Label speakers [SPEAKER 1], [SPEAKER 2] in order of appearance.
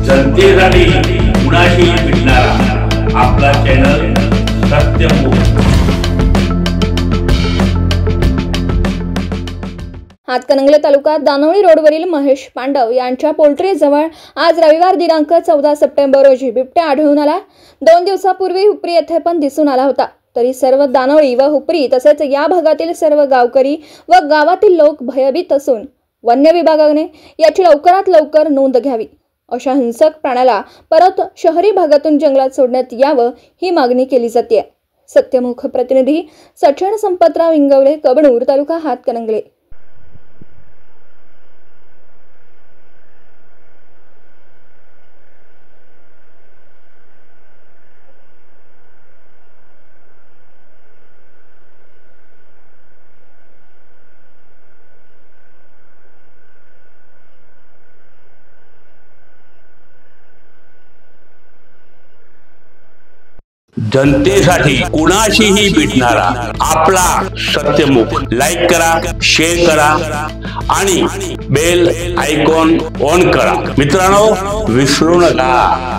[SPEAKER 1] जनतेसाठी कुणाशी भेटणारा आपला चॅनल सत्यमुख।
[SPEAKER 2] हातकणंगले तालुक्यात दानोळी रोडवरील महेश पांडव यांच्या पोल्ट्री जवळ आज रविवार दिनांक 14 सप्टेंबर रोजी बिबट्या आढळून आला। 2 दिवसापूर्वी हुपरी येथे पण दिसून आला होता। तरी सर्व दानोळी व हुपरी तसेच या भागातील सर्व गावकरी व गावातील लोक भयभीत असून वन्य विभागाने याची लवकरात लवकर नोंद घ्यावी, अशा हिंसक प्राण्याला परत शहरी भागातून जंगलात सोडण्यात यावं ही मागणी केली जाते। सत्यमुख प्रतिनिधी सचिन संपतराव इंगवले, कबनूर तालुका, हातकणंगले।
[SPEAKER 1] जनतेसाठी कुणाशीही भेटणारा आपला सत्यमुख। लाईक करा, शेअर करा आणि बेल आयकॉन ऑन करा। मित्रांनो, विसरू नका।